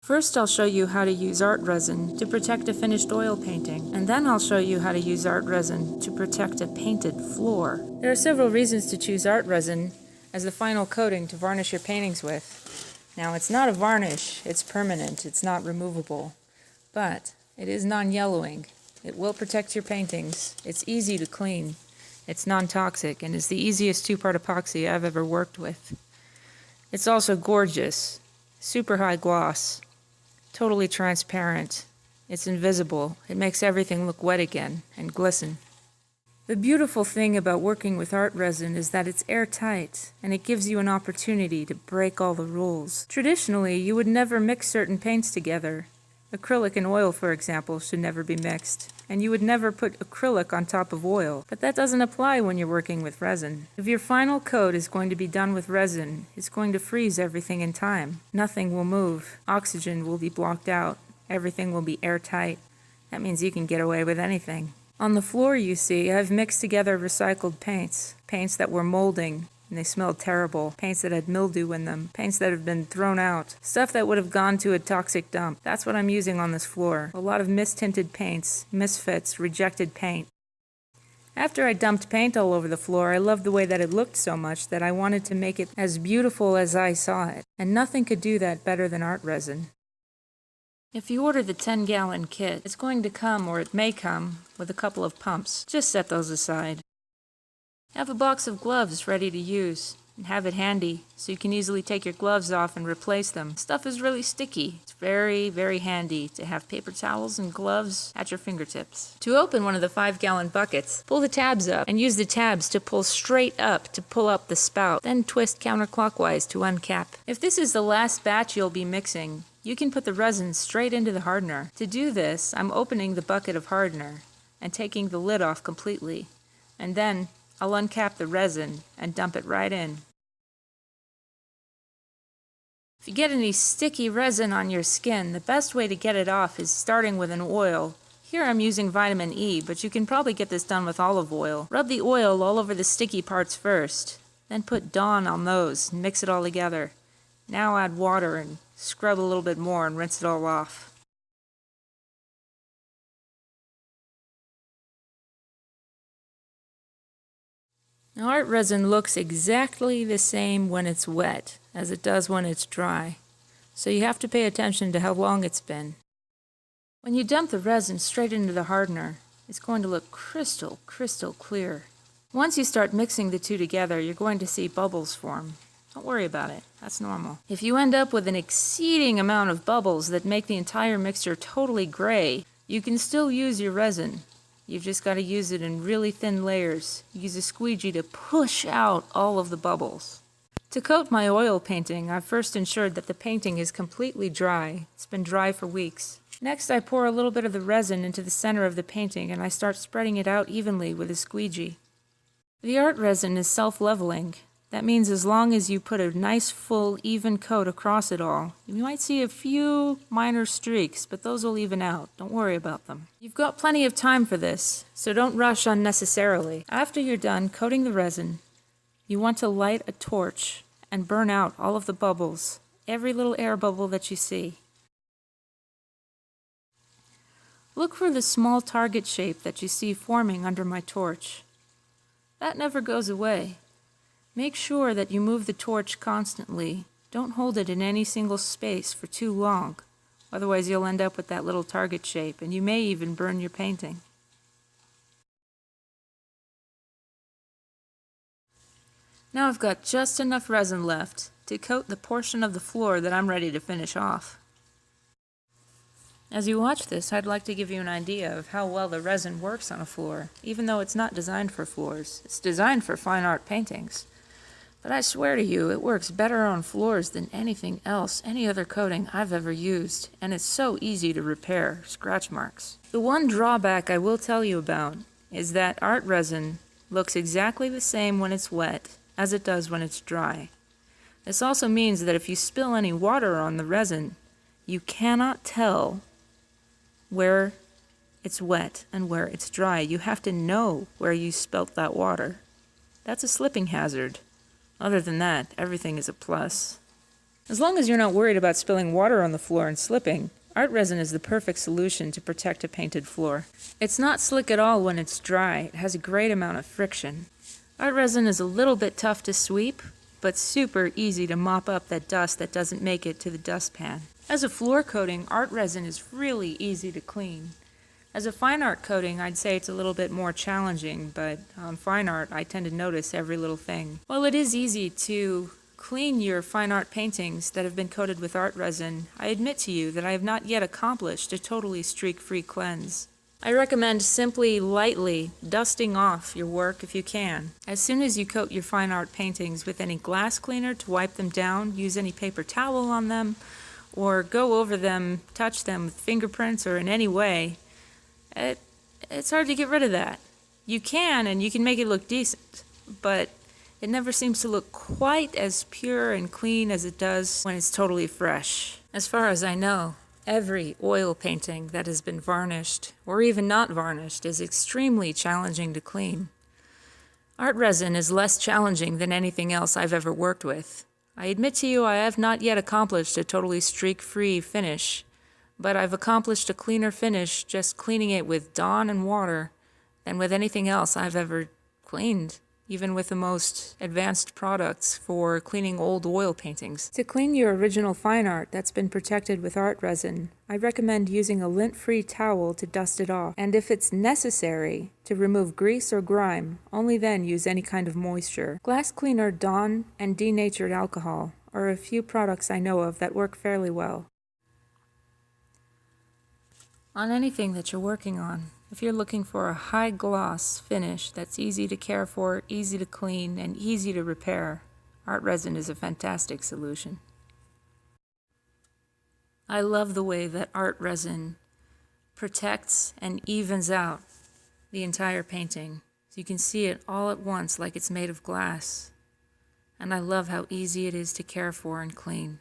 First, I'll show you how to use art resin to protect a finished oil painting, and then I'll show you how to use art resin to protect a painted floor. There are several reasons to choose art resin as the final coating to varnish your paintings with. Now, it's not a varnish, it's permanent, it's not removable, but it is non-yellowing. It will protect your paintings, it's easy to clean, it's non-toxic, and is the easiest two-part epoxy I've ever worked with. It's also gorgeous, super high gloss, totally transparent. It's invisible. It makes everything look wet again and glisten. The beautiful thing about working with art resin is that it's airtight, and it gives you an opportunity to break all the rules. Traditionally, you would never mix certain paints together. Acrylic and oil, for example, should never be mixed, and you would never put acrylic on top of oil. But that doesn't apply when you're working with resin. If your final coat is going to be done with resin, it's going to freeze everything in time. Nothing will move. Oxygen will be blocked out. Everything will be airtight. That means you can get away with anything. On the floor, you see, I've mixed together recycled paints. Paints that were molding, and they smelled terrible. Paints that had mildew in them. Paints that have been thrown out. Stuff that would have gone to a toxic dump. That's what I'm using on this floor. A lot of mistinted paints, misfits, rejected paint. After I dumped paint all over the floor, I loved the way that it looked so much that I wanted to make it as beautiful as I saw it. And nothing could do that better than art resin. If you order the 10-gallon kit, it's going to come, or it may come, with a couple of pumps. Just set those aside. Have a box of gloves ready to use, and have it handy so you can easily take your gloves off and replace them. Stuff is really sticky. It's very, very handy to have paper towels and gloves at your fingertips. To open one of the 5-gallon buckets, pull the tabs up and use the tabs to pull straight up to pull up the spout, then twist counterclockwise to uncap. If this is the last batch you'll be mixing, you can put the resin straight into the hardener. To do this, I'm opening the bucket of hardener and taking the lid off completely, and then I'll uncap the resin and dump it right in. If you get any sticky resin on your skin, the best way to get it off is starting with an oil. Here I'm using vitamin E, but you can probably get this done with olive oil. Rub the oil all over the sticky parts first, then put Dawn on those and mix it all together. Now add water and scrub a little bit more and rinse it all off. Now, art resin looks exactly the same when it's wet as it does when it's dry, so you have to pay attention to how long it's been. When you dump the resin straight into the hardener, it's going to look crystal clear. Once you start mixing the two together, you're going to see bubbles form. Don't worry about it, that's normal. If you end up with an exceeding amount of bubbles that make the entire mixture totally gray, you can still use your resin. You've just got to use it in really thin layers. Use a squeegee to push out all of the bubbles. To coat my oil painting, I've first ensured that the painting is completely dry. It's been dry for weeks. Next, I pour a little bit of the resin into the center of the painting and I start spreading it out evenly with a squeegee. The art resin is self-leveling. That means as long as you put a nice, full, even coat across it all, you might see a few minor streaks, but those will even out. Don't worry about them. You've got plenty of time for this, so don't rush unnecessarily. After you're done coating the resin, you want to light a torch and burn out all of the bubbles, every little air bubble that you see. Look for the small target shape that you see forming under my torch. That never goes away. Make sure that you move the torch constantly. Don't hold it in any single space for too long. Otherwise you'll end up with that little target shape, and you may even burn your painting. Now I've got just enough resin left to coat the portion of the floor that I'm ready to finish off. As you watch this, I'd like to give you an idea of how well the resin works on a floor, even though it's not designed for floors. It's designed for fine art paintings. But I swear to you, it works better on floors than anything else, any other coating I've ever used, and it's so easy to repair, scratch marks. The one drawback I will tell you about is that art resin looks exactly the same when it's wet as it does when it's dry. This also means that if you spill any water on the resin, you cannot tell where it's wet and where it's dry. You have to know where you spilt that water. That's a slipping hazard. Other than that, everything is a plus. As long as you're not worried about spilling water on the floor and slipping, art resin is the perfect solution to protect a painted floor. It's not slick at all when it's dry. It has a great amount of friction. Art resin is a little bit tough to sweep, but super easy to mop up that dust that doesn't make it to the dustpan. As a floor coating, art resin is really easy to clean. As a fine art coating, I'd say it's a little bit more challenging, but on fine art, I tend to notice every little thing. While it is easy to clean your fine art paintings that have been coated with art resin, I admit to you that I have not yet accomplished a totally streak-free cleanse. I recommend simply lightly dusting off your work if you can. As soon as you coat your fine art paintings with any glass cleaner to wipe them down, use any paper towel on them, or go over them, touch them with fingerprints or in any way, it's hard to get rid of that. You can, and you can make it look decent, but it never seems to look quite as pure and clean as it does when it's totally fresh. As far as I know, every oil painting that has been varnished, or even not varnished, is extremely challenging to clean. Art resin is less challenging than anything else I've ever worked with. I admit to you I have not yet accomplished a totally streak-free finish, but I've accomplished a cleaner finish just cleaning it with Dawn and water than with anything else I've ever cleaned, even with the most advanced products for cleaning old oil paintings. To clean your original fine art that's been protected with art resin, I recommend using a lint-free towel to dust it off, and if it's necessary to remove grease or grime, only then use any kind of moisture. Glass cleaner, Dawn, and denatured alcohol are a few products I know of that work fairly well. On anything that you're working on, if you're looking for a high gloss finish that's easy to care for, easy to clean, and easy to repair, art resin is a fantastic solution. I love the way that art resin protects and evens out the entire painting. So you can see it all at once like it's made of glass. And I love how easy it is to care for and clean.